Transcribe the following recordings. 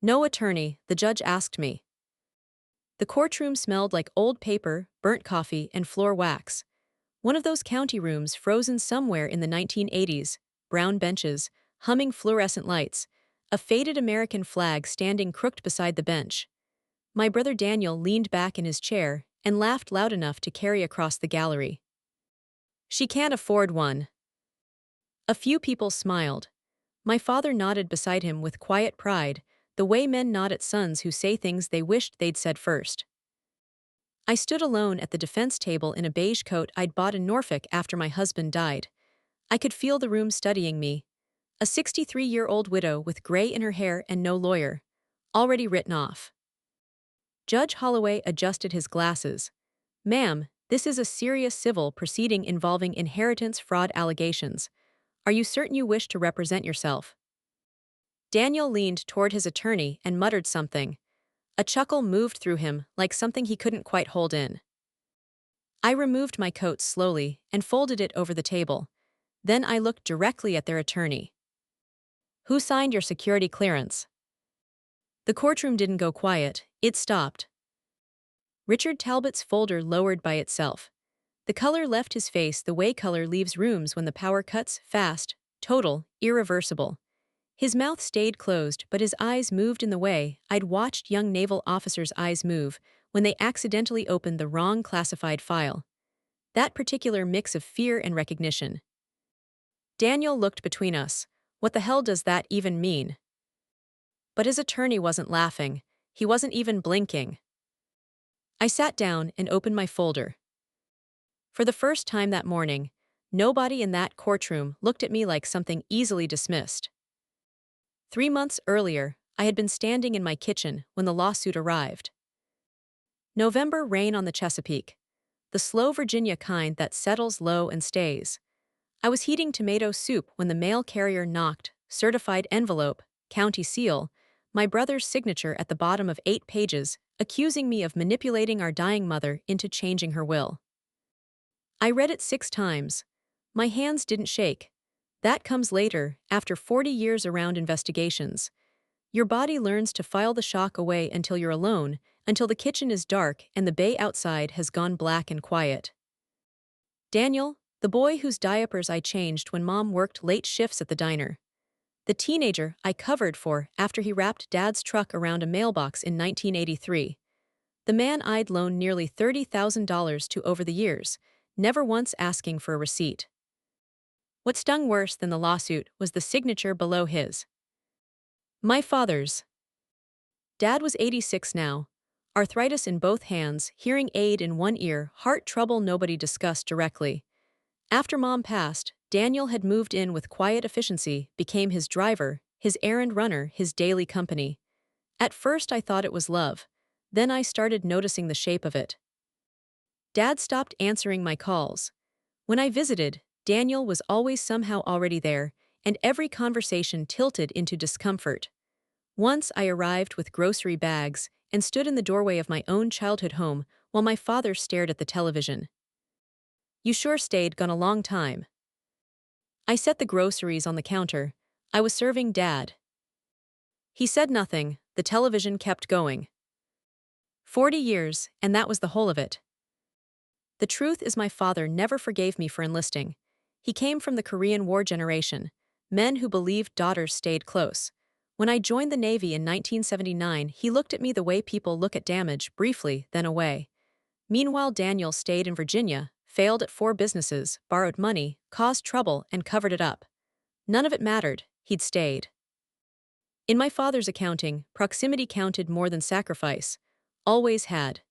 No attorney, the judge asked me. The courtroom smelled like old paper, burnt coffee, and floor wax. One of those county rooms frozen somewhere in the 1980s, brown benches, humming fluorescent lights, a faded American flag standing crooked beside the bench. My brother Daniel leaned back in his chair and laughed loud enough to carry across the gallery. She can't afford one. A few people smiled. My father nodded beside him with quiet pride, the way men nod at sons who say things they wished they'd said first. I stood alone at the defense table in a beige coat I'd bought in Norfolk after my husband died. I could feel the room studying me. A 63-year-old widow with gray in her hair and no lawyer. Already written off. Judge Holloway adjusted his glasses. "Ma'am, this is a serious civil proceeding involving inheritance fraud allegations. Are you certain you wish to represent yourself?" Daniel leaned toward his attorney and muttered something. A chuckle moved through him, like something he couldn't quite hold in. I removed my coat slowly and folded it over the table. Then I looked directly at their attorney. "Who signed your security clearance?" The courtroom didn't go quiet, it stopped. Richard Talbot's folder lowered by itself. The color left his face the way color leaves rooms when the power cuts, fast, total, irreversible. His mouth stayed closed, but his eyes moved in the way I'd watched young naval officers' eyes move when they accidentally opened the wrong classified file. That particular mix of fear and recognition. Daniel looked between us. What the hell does that even mean? But his attorney wasn't laughing. He wasn't even blinking. I sat down and opened my folder. For the first time that morning, nobody in that courtroom looked at me like something easily dismissed. 3 months earlier, I had been standing in my kitchen when the lawsuit arrived. November rain on the Chesapeake. The slow Virginia kind that settles low and stays. I was heating tomato soup when the mail carrier knocked, certified envelope, county seal, my brother's signature at the bottom of 8 pages, accusing me of manipulating our dying mother into changing her will. I read it 6 times. My hands didn't shake. That comes later, after 40 years around investigations. Your body learns to file the shock away until you're alone, until the kitchen is dark and the bay outside has gone black and quiet. Daniel, the boy whose diapers I changed when Mom worked late shifts at the diner. The teenager I covered for after he wrapped Dad's truck around a mailbox in 1983. The man I'd loaned nearly $30,000 to over the years, never once asking for a receipt. What stung worse than the lawsuit was the signature below his. My father's. Dad was 86 now. Arthritis in both hands, hearing aid in one ear, heart trouble nobody discussed directly. After Mom passed, Daniel had moved in with quiet efficiency, became his driver, his errand runner, his daily company. At first I thought it was love. Then I started noticing the shape of it. Dad stopped answering my calls. When I visited, Daniel was always somehow already there, and every conversation tilted into discomfort. Once I arrived with grocery bags and stood in the doorway of my own childhood home while my father stared at the television. "You sure stayed gone a long time." I set the groceries on the counter. I was serving Dad. He said nothing. The television kept going. 40 years, and that was the whole of it. The truth is my father never forgave me for enlisting. He came from the Korean War generation, men who believed daughters stayed close. When I joined the Navy in 1979, he looked at me the way people look at damage, briefly, then away. Meanwhile, Daniel stayed in Virginia, failed at 4 businesses, borrowed money, caused trouble, and covered it up. None of it mattered. He'd stayed. In my father's accounting, proximity counted more than sacrifice. Always had.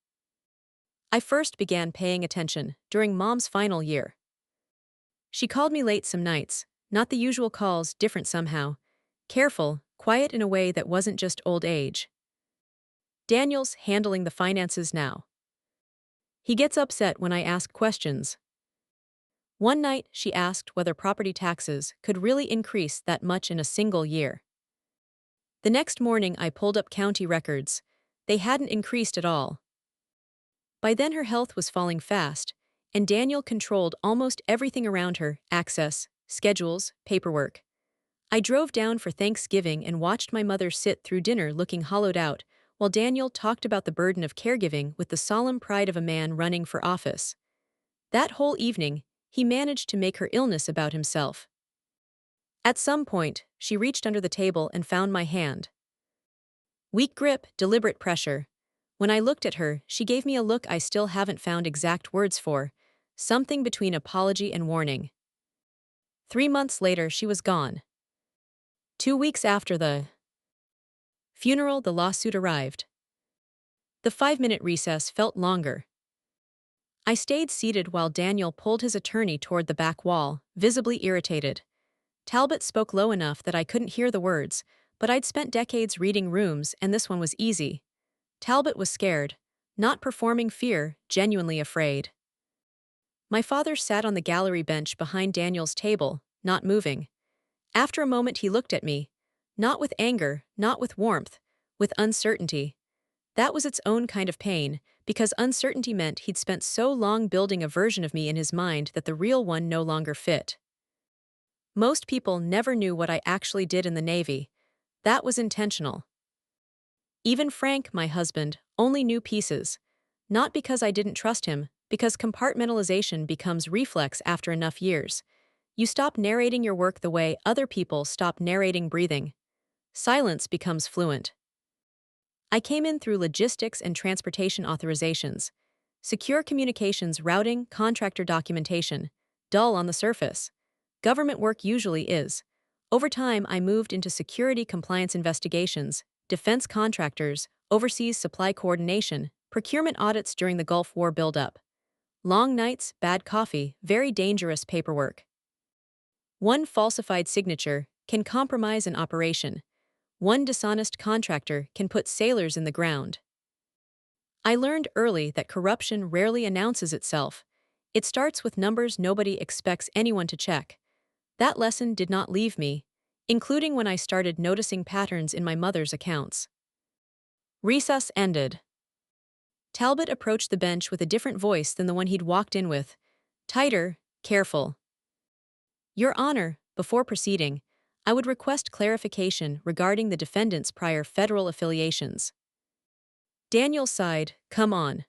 I first began paying attention during Mom's final year. She called me late some nights, not the usual calls, different somehow. Careful, quiet in a way that wasn't just old age. "Daniel's handling the finances now. He gets upset when I ask questions." One night, she asked whether property taxes could really increase that much in a single year. The next morning, I pulled up county records. They hadn't increased at all. By then, her health was falling fast, and Daniel controlled almost everything around her: access, schedules, paperwork. I drove down for Thanksgiving and watched my mother sit through dinner looking hollowed out, while Daniel talked about the burden of caregiving with the solemn pride of a man running for office. That whole evening, he managed to make her illness about himself. At some point, she reached under the table and found my hand. Weak grip, deliberate pressure. When I looked at her, she gave me a look I still haven't found exact words for, something between apology and warning. 3 months later, she was gone. 2 weeks after the funeral, the lawsuit arrived. The 5-minute recess felt longer. I stayed seated while Daniel pulled his attorney toward the back wall, visibly irritated. Talbot spoke low enough that I couldn't hear the words, but I'd spent decades reading rooms and this one was easy. Talbot was scared, not performing fear, genuinely afraid. My father sat on the gallery bench behind Daniel's table, not moving. After a moment he looked at me, not with anger, not with warmth, with uncertainty. That was its own kind of pain, because uncertainty meant he'd spent so long building a version of me in his mind that the real one no longer fit. Most people never knew what I actually did in the Navy. That was intentional. Even Frank, my husband, only knew pieces. Not because I didn't trust him, because compartmentalization becomes reflex after enough years. You stop narrating your work the way other people stop narrating breathing. Silence becomes fluent. I came in through logistics and transportation authorizations. Secure communications routing, contractor documentation. Dull on the surface. Government work usually is. Over time, I moved into security compliance investigations, defense contractors, overseas supply coordination, procurement audits during the Gulf War buildup. Long nights, bad coffee, very dangerous paperwork. One falsified signature can compromise an operation. One dishonest contractor can put sailors in the ground. I learned early that corruption rarely announces itself. It starts with numbers nobody expects anyone to check. That lesson did not leave me, including when I started noticing patterns in my mother's accounts. Recess ended. Talbot approached the bench with a different voice than the one he'd walked in with. Tighter, careful. Your Honor, before proceeding, I would request clarification regarding the defendant's prior federal affiliations. Daniel sighed, come on.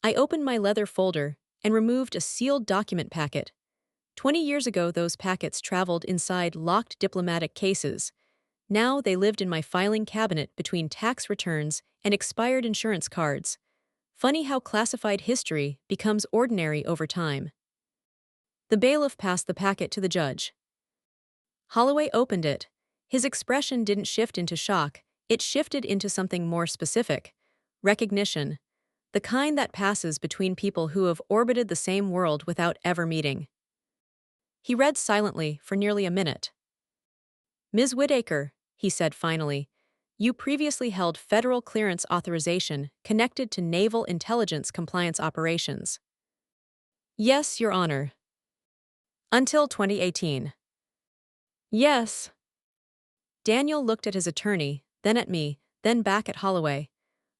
I opened my leather folder and removed a sealed document packet. 20 years ago, those packets traveled inside locked diplomatic cases. Now they lived in my filing cabinet between tax returns and expired insurance cards. Funny how classified history becomes ordinary over time. The bailiff passed the packet to the judge. Holloway opened it. His expression didn't shift into shock, it shifted into something more specific. Recognition. The kind that passes between people who have orbited the same world without ever meeting. He read silently for nearly a minute. Ms. Whitaker, he said finally, you previously held federal clearance authorization connected to naval intelligence compliance operations. Yes, Your Honor. Until 2018. Yes. Daniel looked at his attorney, then at me, then back at Holloway.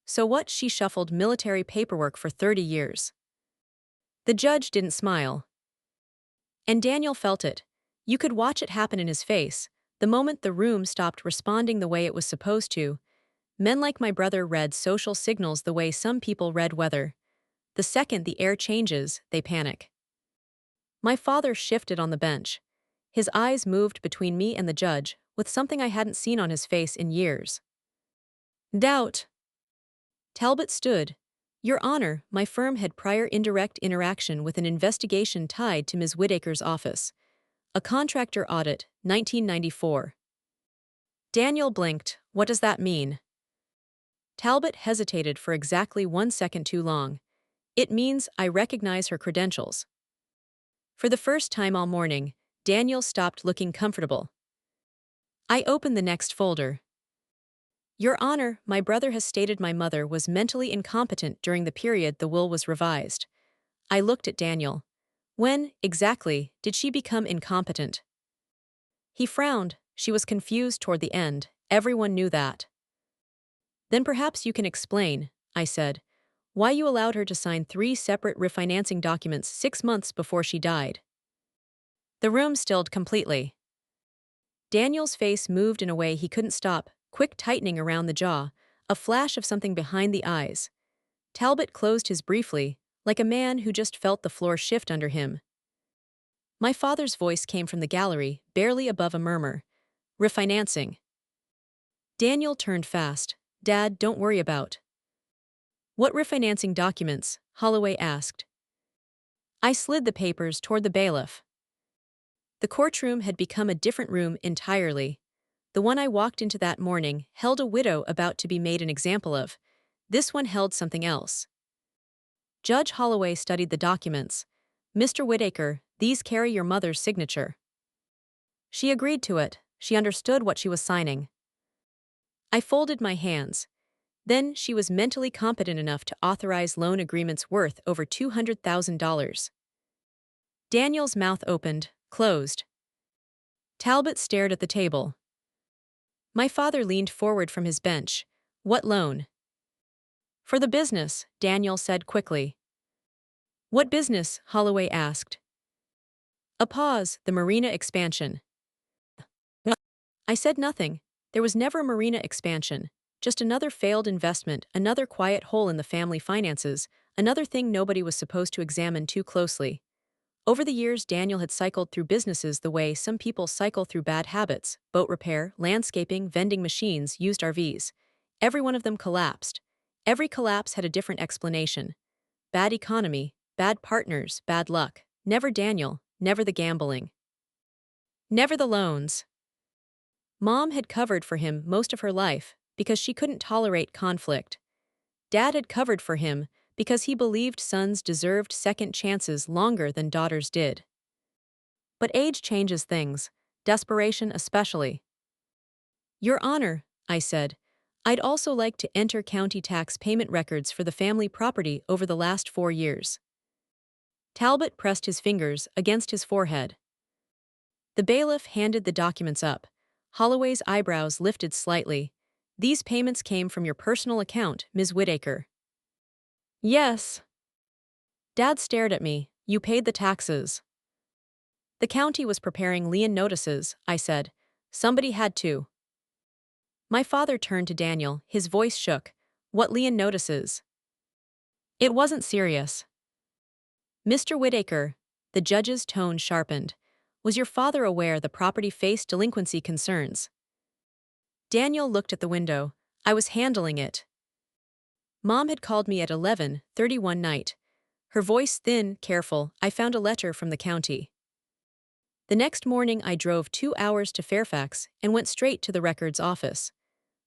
So what? She shuffled military paperwork for 30 years. The judge didn't smile. And Daniel felt it. You could watch it happen in his face, the moment the room stopped responding the way it was supposed to. Men like my brother read social signals the way some people read weather. The second the air changes, they panic. My father shifted on the bench. His eyes moved between me and the judge, with something I hadn't seen on his face in years. Doubt. Talbot stood. Your Honor, my firm had prior indirect interaction with an investigation tied to Ms. Whitaker's office. A contractor audit, 1994. Daniel blinked. What does that mean? Talbot hesitated for exactly 1 second too long. It means I recognize her credentials. For the first time all morning, Daniel stopped looking comfortable. I opened the next folder. Your Honor, my brother has stated my mother was mentally incompetent during the period the will was revised. I looked at Daniel. When, exactly, did she become incompetent? He frowned. She was confused toward the end. Everyone knew that. Then perhaps you can explain, I said, why you allowed her to sign 3 separate refinancing documents 6 months before she died. The room stilled completely. Daniel's face moved in a way he couldn't stop, quick tightening around the jaw, a flash of something behind the eyes. Talbot closed his briefly, like a man who just felt the floor shift under him. My father's voice came from the gallery, barely above a murmur. Refinancing. Daniel turned fast. Dad, don't worry about. What refinancing documents? Holloway asked. I slid the papers toward the bailiff. The courtroom had become a different room entirely. The one I walked into that morning held a widow about to be made an example of. This one held something else. Judge Holloway studied the documents. Mr. Whittaker, these carry your mother's signature. She agreed to it. She understood what she was signing. I folded my hands. Then she was mentally competent enough to authorize loan agreements worth over $200,000. Daniel's mouth opened, closed. Talbot stared at the table. My father leaned forward from his bench. What loan? For the business, Daniel said quickly. What business? Holloway asked. A pause, the marina expansion. I said nothing. There was never a marina expansion. Just another failed investment, another quiet hole in the family finances, another thing nobody was supposed to examine too closely. Over the years, Daniel had cycled through businesses the way some people cycle through bad habits: boat repair, landscaping, vending machines, used RVs. Every one of them collapsed. Every collapse had a different explanation. Bad economy, bad partners, bad luck. Never Daniel, never the gambling. Never the loans. Mom had covered for him most of her life because she couldn't tolerate conflict. Dad had covered for him because he believed sons deserved second chances longer than daughters did. But age changes things, desperation especially. Your Honor, I said, I'd also like to enter county tax payment records for the family property over the last 4 years. Talbot pressed his fingers against his forehead. The bailiff handed the documents up. Holloway's eyebrows lifted slightly. These payments came from your personal account, Ms. Whittaker. Yes. Dad stared at me. You paid the taxes. The county was preparing lien notices, I said. Somebody had to. My father turned to Daniel, his voice shook. What lien notices? It wasn't serious. Mr. Whittaker, the judge's tone sharpened. Was your father aware the property faced delinquency concerns? Daniel looked at the window. I was handling it. Mom had called me at 11:30 one night. Her voice thin, careful. I found a letter from the county. The next morning I drove 2 hours to Fairfax and went straight to the records office.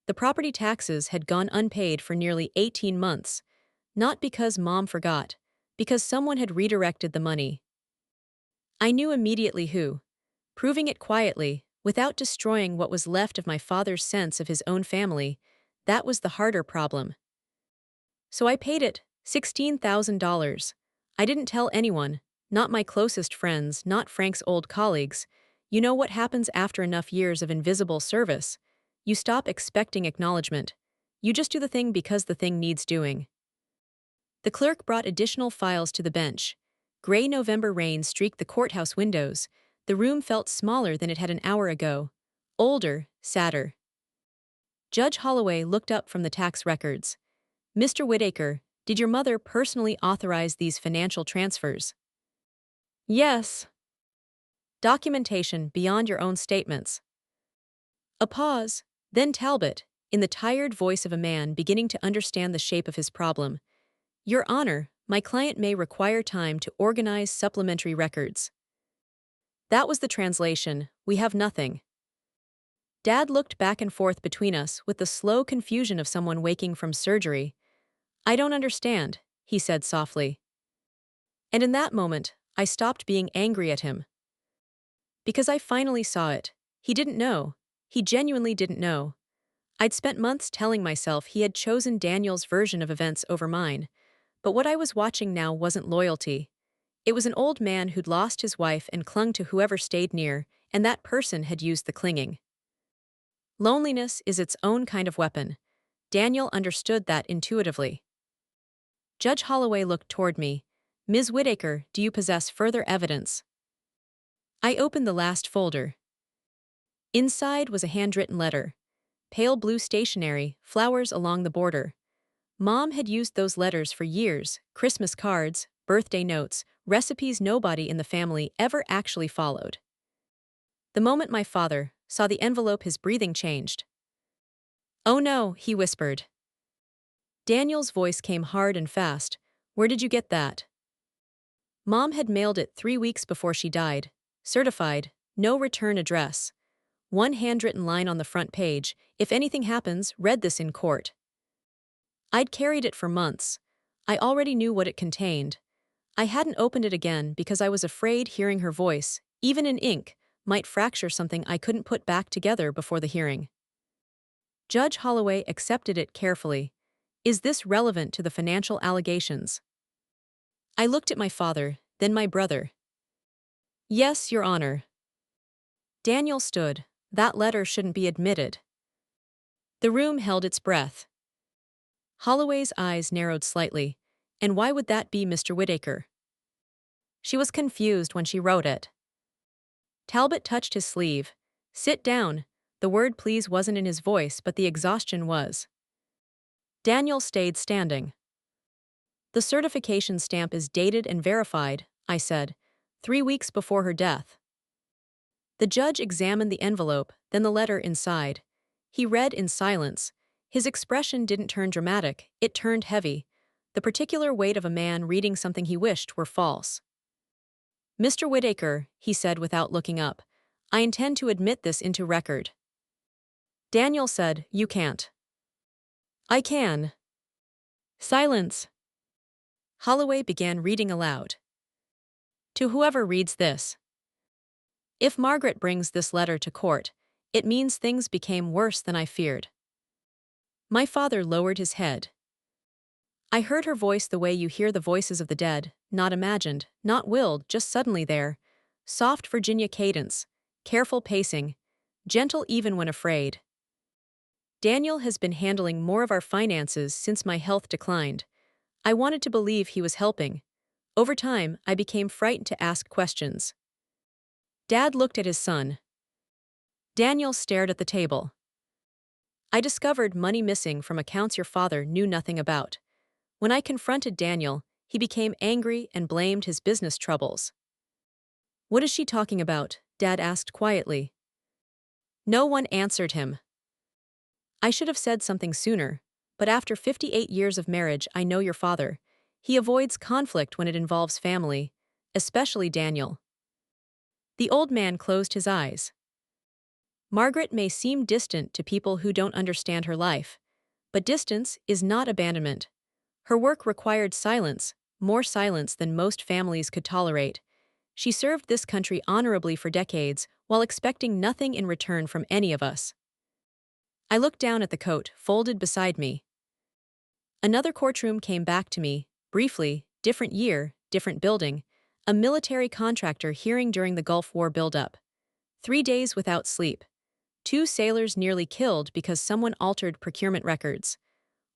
The property taxes had gone unpaid for nearly 18 months. Not because Mom forgot, because someone had redirected the money. I knew immediately who. Proving it quietly, without destroying what was left of my father's sense of his own family, that was the harder problem. So I paid it, $16,000. I didn't tell anyone, not my closest friends, not Frank's old colleagues. You know what happens after enough years of invisible service? You stop expecting acknowledgement. You just do the thing because the thing needs doing. The clerk brought additional files to the bench. Gray November rain streaked the courthouse windows. The room felt smaller than it had an hour ago. Older, sadder. Judge Holloway looked up from the tax records. Mr. Whittaker, did your mother personally authorize these financial transfers? Yes. Documentation beyond your own statements. A pause, then Talbot, in the tired voice of a man beginning to understand the shape of his problem. Your Honor, my client may require time to organize supplementary records. That was the translation. We have nothing. Dad looked back and forth between us with the slow confusion of someone waking from surgery. I don't understand, he said softly. And in that moment, I stopped being angry at him. Because I finally saw it. He didn't know. He genuinely didn't know. I'd spent months telling myself he had chosen Daniel's version of events over mine. But what I was watching now wasn't loyalty. It was an old man who'd lost his wife and clung to whoever stayed near, and that person had used the clinging. Loneliness is its own kind of weapon. Daniel understood that intuitively. Judge Holloway looked toward me. Ms. Whittaker, do you possess further evidence? I opened the last folder. Inside was a handwritten letter. Pale blue stationery, flowers along the border. Mom had used those letters for years, Christmas cards, birthday notes, recipes nobody in the family ever actually followed. The moment my father saw the envelope, his breathing changed. "Oh no," he whispered. Daniel's voice came hard and fast. "Where did you get that?" Mom had mailed it 3 weeks before she died. Certified, no return address. One handwritten line on the front page: "If anything happens, read this in court." I'd carried it for months. I already knew what it contained. I hadn't opened it again because I was afraid hearing her voice, even in ink, might fracture something I couldn't put back together before the hearing. Judge Holloway accepted it carefully. "Is this relevant to the financial allegations?" I looked at my father, then my brother. "Yes, Your Honor." Daniel stood. "That letter shouldn't be admitted." The room held its breath. Holloway's eyes narrowed slightly. "And why would that be, Mr. Whittaker?" She was confused when she wrote it. Talbot touched his sleeve. "Sit down." The word please wasn't in his voice, but the exhaustion was. Daniel stayed standing. "The certification stamp is dated and verified," I said, 3 weeks before her death. The judge examined the envelope, then the letter inside. He read in silence. His expression didn't turn dramatic, it turned heavy, the particular weight of a man reading something he wished were false. "Mr. Whittaker," he said without looking up, "I intend to admit this into record." Daniel said, "You can't." "I can." Silence. Holloway began reading aloud. "To whoever reads this. If Margaret brings this letter to court, it means things became worse than I feared." My father lowered his head. I heard her voice the way you hear the voices of the dead, not imagined, not willed, just suddenly there. Soft Virginia cadence, careful pacing, gentle even when afraid. "Daniel has been handling more of our finances since my health declined. I wanted to believe he was helping. Over time, I became frightened to ask questions." Dad looked at his son. Daniel stared at the table. "I discovered money missing from accounts your father knew nothing about. When I confronted Daniel, he became angry and blamed his business troubles." "What is she talking about?" Dad asked quietly. No one answered him. I should have said something sooner, but after 58 years of marriage, I know your father. He avoids conflict when it involves family, especially Daniel. The old man closed his eyes. "Margaret may seem distant to people who don't understand her life, but distance is not abandonment. Her work required silence, more silence than most families could tolerate. She served this country honorably for decades while expecting nothing in return from any of us." I looked down at the coat folded beside me. Another courtroom came back to me, briefly, different year, different building, a military contractor hearing during the Gulf War buildup. 3 days without sleep. 2 sailors nearly killed because someone altered procurement records.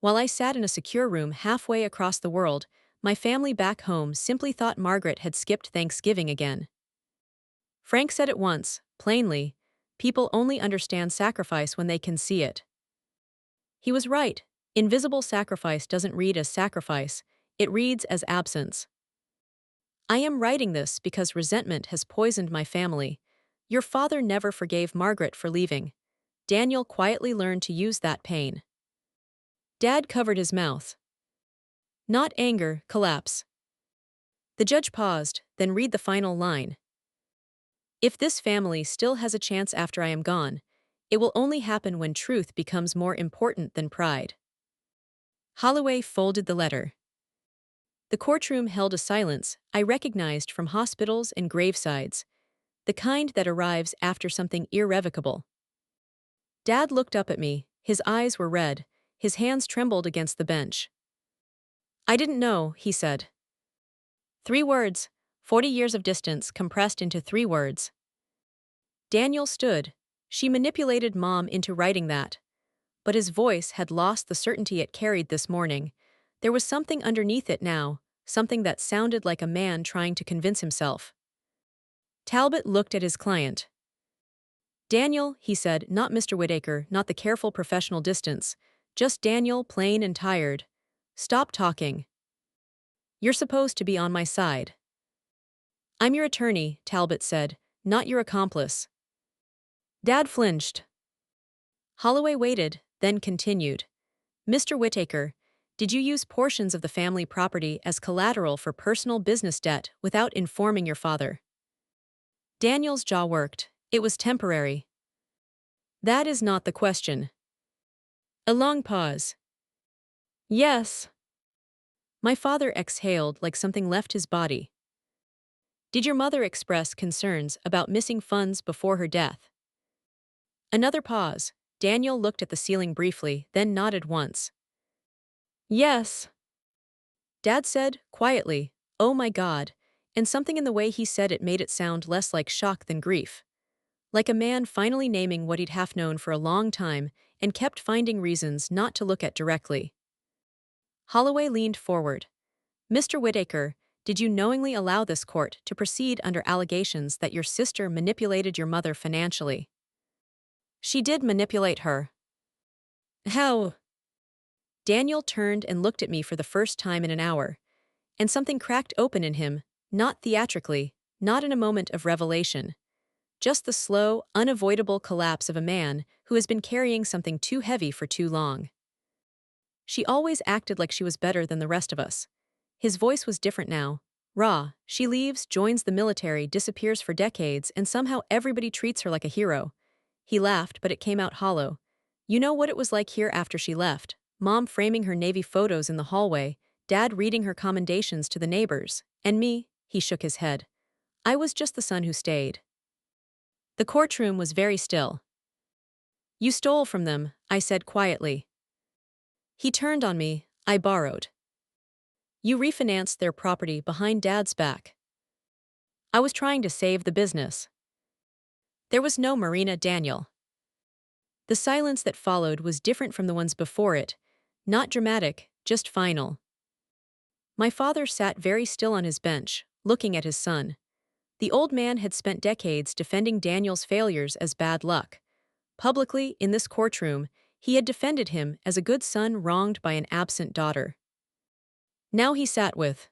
While I sat in a secure room halfway across the world, my family back home simply thought Margaret had skipped Thanksgiving again. Frank said it once, plainly, "People only understand sacrifice when they can see it." He was right. Invisible sacrifice doesn't read as sacrifice, it reads as absence. I am writing this because resentment has poisoned my family. Your father never forgave Margaret for leaving. Daniel quietly learned to use that pain. Dad covered his mouth. Not anger, collapse. The judge paused, then read the final line. "If this family still has a chance after I am gone, it will only happen when truth becomes more important than pride." Holloway folded the letter. The courtroom held a silence I recognized from hospitals and gravesides, the kind that arrives after something irrevocable. Dad looked up at me, his eyes were red, his hands trembled against the bench. "I didn't know," he said. 3 words, 40 years of distance compressed into 3 words. Daniel stood. She manipulated Mom into writing that. But his voice had lost the certainty it carried this morning. There was something underneath it now, something that sounded like a man trying to convince himself. Talbot looked at his client. Daniel, he said, not Mr. Whittaker, not the careful professional distance. Just Daniel, plain and tired. Stop talking. You're supposed to be on my side. I'm your attorney, Talbot said, not your accomplice. Dad flinched. Holloway waited, then continued. Mr. Whittaker, did you use portions of the family property as collateral for personal business debt without informing your father? Daniel's jaw worked. It was temporary. That is not the question. A long pause. Yes. My father exhaled like something left his body. Did your mother express concerns about missing funds before her death? Another pause. Daniel looked at the ceiling briefly, then nodded once. Yes. Dad said, quietly, oh my God, and something in the way he said it made it sound less like shock than grief. Like a man finally naming what he'd half known for a long time and kept finding reasons not to look at directly. Holloway leaned forward. Mr. Whittaker, did you knowingly allow this court to proceed under allegations that your sister manipulated your mother financially? She did manipulate her. How? Daniel turned and looked at me for the first time in an hour, and something cracked open in him, not theatrically, not in a moment of revelation. Just the slow, unavoidable collapse of a man who has been carrying something too heavy for too long. She always acted like she was better than the rest of us. His voice was different now. Raw. She leaves, joins the military, disappears for decades, and somehow everybody treats her like a hero. He laughed, but it came out hollow. You know what it was like here after she left? Mom framing her Navy photos in the hallway, Dad reading her commendations to the neighbors, and me, he shook his head. I was just the son who stayed. The courtroom was very still. You stole from them, I said quietly. He turned on me. I borrowed. You refinanced their property behind Dad's back. I was trying to save the business. There was no Marina, Daniel. The silence that followed was different from the ones before it, not dramatic, just final. My father sat very still on his bench, looking at his son. The old man had spent decades defending Daniel's failures as bad luck. Publicly, in this courtroom, he had defended him as a good son wronged by an absent daughter. Now he sat with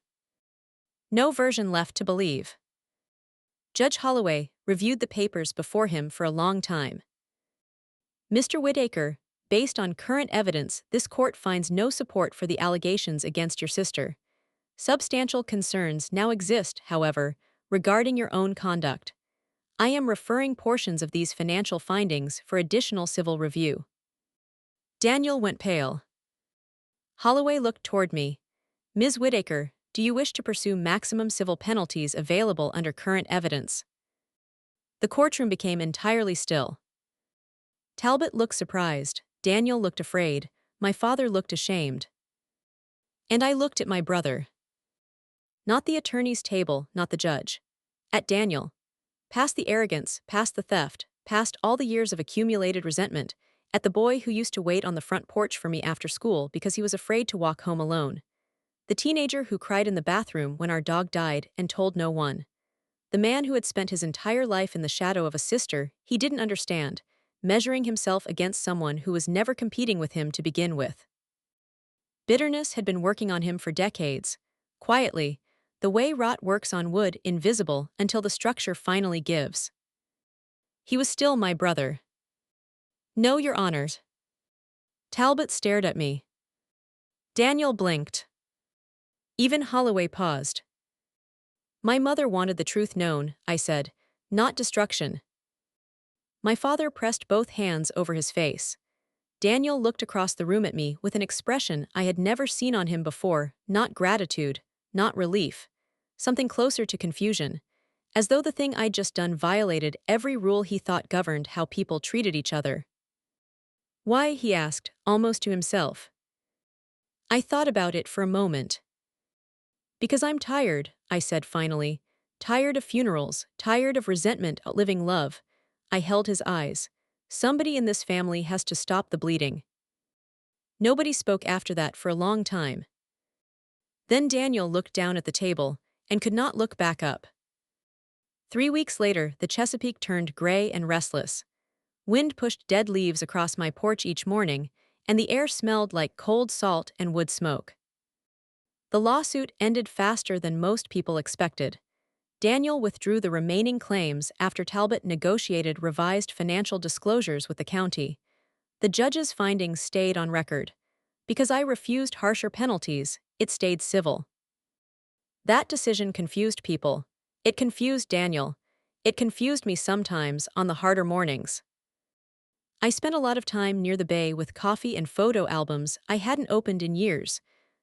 no version left to believe. Judge Holloway reviewed the papers before him for a long time. Mr. Whittaker, based on current evidence, this court finds no support for the allegations against your sister. Substantial concerns now exist, however, regarding your own conduct. I am referring portions of these financial findings for additional civil review. Daniel went pale. Holloway looked toward me. Ms. Whittaker, do you wish to pursue maximum civil penalties available under current evidence? The courtroom became entirely still. Talbot looked surprised, Daniel looked afraid, my father looked ashamed. And I looked at my brother. Not the attorney's table, not the judge. At Daniel. Past the arrogance, past the theft, past all the years of accumulated resentment, at the boy who used to wait on the front porch for me after school because he was afraid to walk home alone. The teenager who cried in the bathroom when our dog died and told no one. The man who had spent his entire life in the shadow of a sister he didn't understand, measuring himself against someone who was never competing with him to begin with. Bitterness had been working on him for decades, quietly, the way rot works on wood, invisible until the structure finally gives. He was still my brother. No, Your Honors. Talbot stared at me. Daniel blinked. Even Holloway paused. My mother wanted the truth known, I said, not destruction. My father pressed both hands over his face. Daniel looked across the room at me with an expression I had never seen on him before, not gratitude, not relief, something closer to confusion, as though the thing I'd just done violated every rule he thought governed how people treated each other. Why, he asked, almost to himself. I thought about it for a moment. Because I'm tired, I said finally, tired of funerals, tired of resentment outliving love. I held his eyes. Somebody in this family has to stop the bleeding. Nobody spoke after that for a long time. Then Daniel looked down at the table and could not look back up. 3 weeks later, the Chesapeake turned gray and restless. Wind pushed dead leaves across my porch each morning, and the air smelled like cold salt and wood smoke. The lawsuit ended faster than most people expected. Daniel withdrew the remaining claims after Talbot negotiated revised financial disclosures with the county. The judge's findings stayed on record. Because I refused harsher penalties, it stayed civil. That decision confused people. It confused Daniel. It confused me sometimes on the harder mornings. I spent a lot of time near the bay with coffee and photo albums I hadn't opened in years.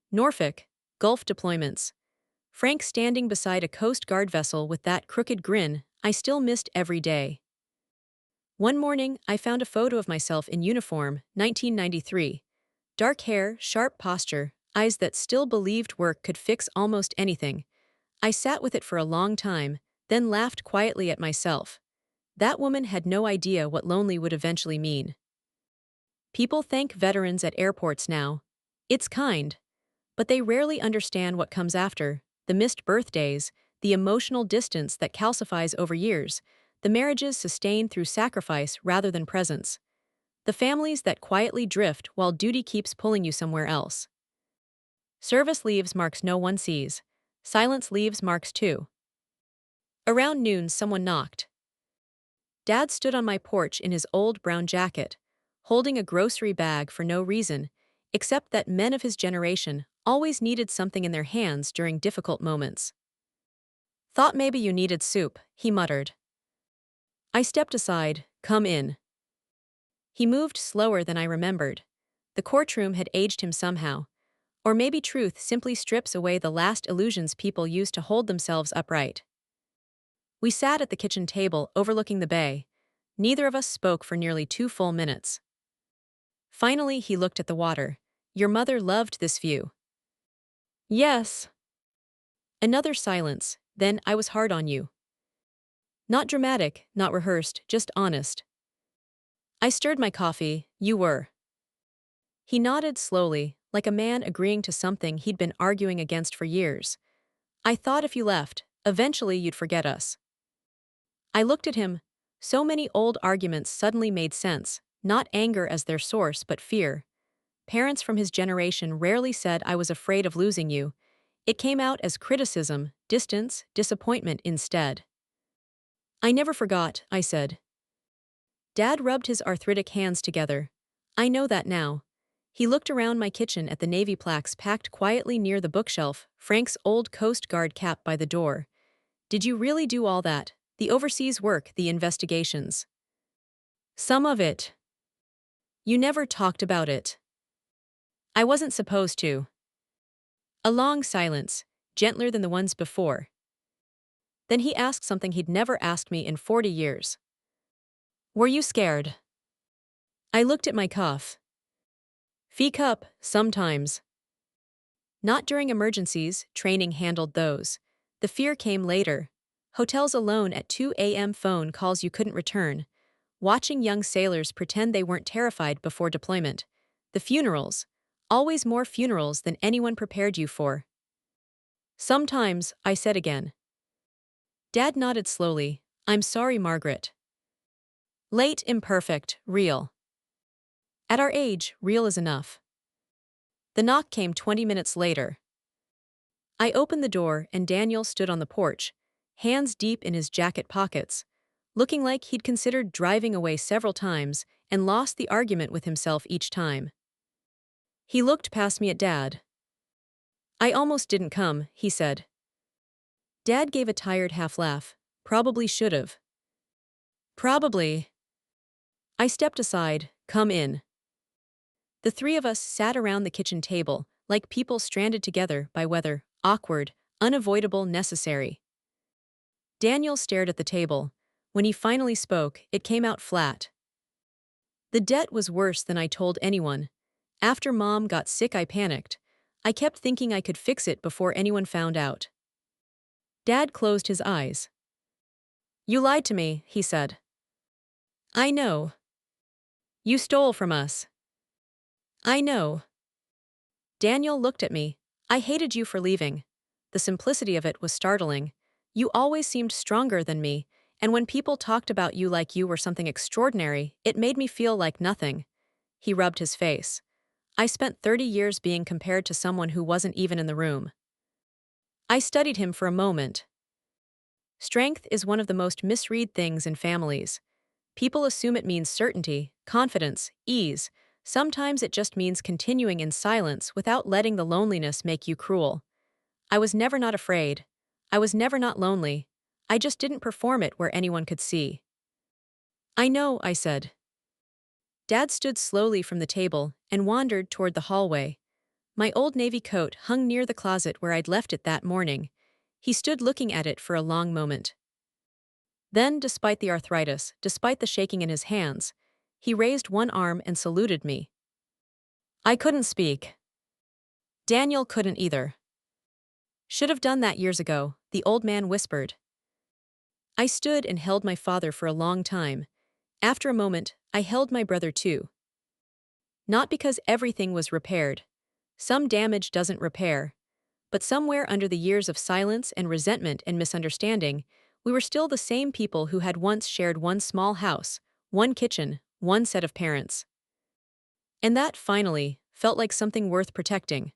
Norfolk, Gulf deployments. Frank standing beside a Coast Guard vessel with that crooked grin I still missed every day. One morning, I found a photo of myself in uniform, 1993. Dark hair, sharp posture, eyes that still believed work could fix almost anything. I sat with it for a long time, then laughed quietly at myself. That woman had no idea what lonely would eventually mean. People thank veterans at airports now. It's kind. But they rarely understand what comes after: the missed birthdays, the emotional distance that calcifies over years, the marriages sustained through sacrifice rather than presence, the families that quietly drift while duty keeps pulling you somewhere else. Service leaves marks no one sees. Silence leaves marks too. Around noon, someone knocked. Dad stood on my porch in his old brown jacket, holding a grocery bag for no reason, except that men of his generation always needed something in their hands during difficult moments. "Thought maybe you needed soup," he muttered. I stepped aside. "Come in." He moved slower than I remembered. The courtroom had aged him somehow. Or maybe truth simply strips away the last illusions people use to hold themselves upright. We sat at the kitchen table overlooking the bay. Neither of us spoke for nearly 2 full minutes. Finally, he looked at the water. "Your mother loved this view." "Yes." Another silence. Then, "I was hard on you." Not dramatic, not rehearsed, just honest. I stirred my coffee. "You were." He nodded slowly, like a man agreeing to something he'd been arguing against for years. "I thought if you left, eventually you'd forget us." I looked at him. So many old arguments suddenly made sense, not anger as their source but fear. Parents from his generation rarely said I was afraid of losing you. It came out as criticism, distance, disappointment instead. "I never forgot," I said. Dad rubbed his arthritic hands together. "I know that now." He looked around my kitchen at the Navy plaques packed quietly near the bookshelf, Frank's old Coast Guard cap by the door. "Did you really do all that? The overseas work, the investigations?" "Some of it." "You never talked about it." "I wasn't supposed to." A long silence, gentler than the ones before. Then he asked something he'd never asked me in 40 years. "Were you scared?" I looked at my cuff. "Fee cup, sometimes." Not during emergencies, training handled those. The fear came later. Hotels alone at 2 a.m. phone calls you couldn't return. Watching young sailors pretend they weren't terrified before deployment. The funerals. Always more funerals than anyone prepared you for. "Sometimes," I said again. Dad nodded slowly. "I'm sorry, Margaret." Late, imperfect, real. At our age, real is enough. The knock came 20 minutes later. I opened the door and Daniel stood on the porch, hands deep in his jacket pockets, looking like he'd considered driving away several times and lost the argument with himself each time. He looked past me at Dad. "I almost didn't come," he said. Dad gave a tired half-laugh. "Probably should've." "Probably." I stepped aside. "Come in." The three of us sat around the kitchen table, like people stranded together by weather, awkward, unavoidable, necessary. Daniel stared at the table. When he finally spoke, it came out flat. "The debt was worse than I told anyone. After Mom got sick, I panicked. I kept thinking I could fix it before anyone found out." Dad closed his eyes. "You lied to me," he said. "I know." "You stole from us." "I know." Daniel looked at me. "I hated you for leaving." The simplicity of it was startling. "You always seemed stronger than me, And when people talked about you like you were something extraordinary, it made me feel like nothing. He rubbed his face. I spent 30 years being compared to someone who wasn't even in the room. I studied him for a moment. Strength is one of the most misread things in families. People assume it means certainty, confidence, ease. Sometimes it just means continuing in silence without letting the loneliness make you cruel. I was never not afraid. I was never not lonely. I just didn't perform it where anyone could see. I know, I said. Dad stood slowly from the table and wandered toward the hallway. My old navy coat hung near the closet where I'd left it that morning. He stood looking at it for a long moment. Then, despite the arthritis, despite the shaking in his hands, he raised one arm and saluted me. I couldn't speak. Daniel couldn't either. Should have done that years ago, the old man whispered. I stood and held my father for a long time. After a moment, I held my brother too. Not because everything was repaired. Some damage doesn't repair. But somewhere under the years of silence and resentment and misunderstanding, we were still the same people who had once shared one small house, one kitchen, one set of parents. And that, finally, felt like something worth protecting.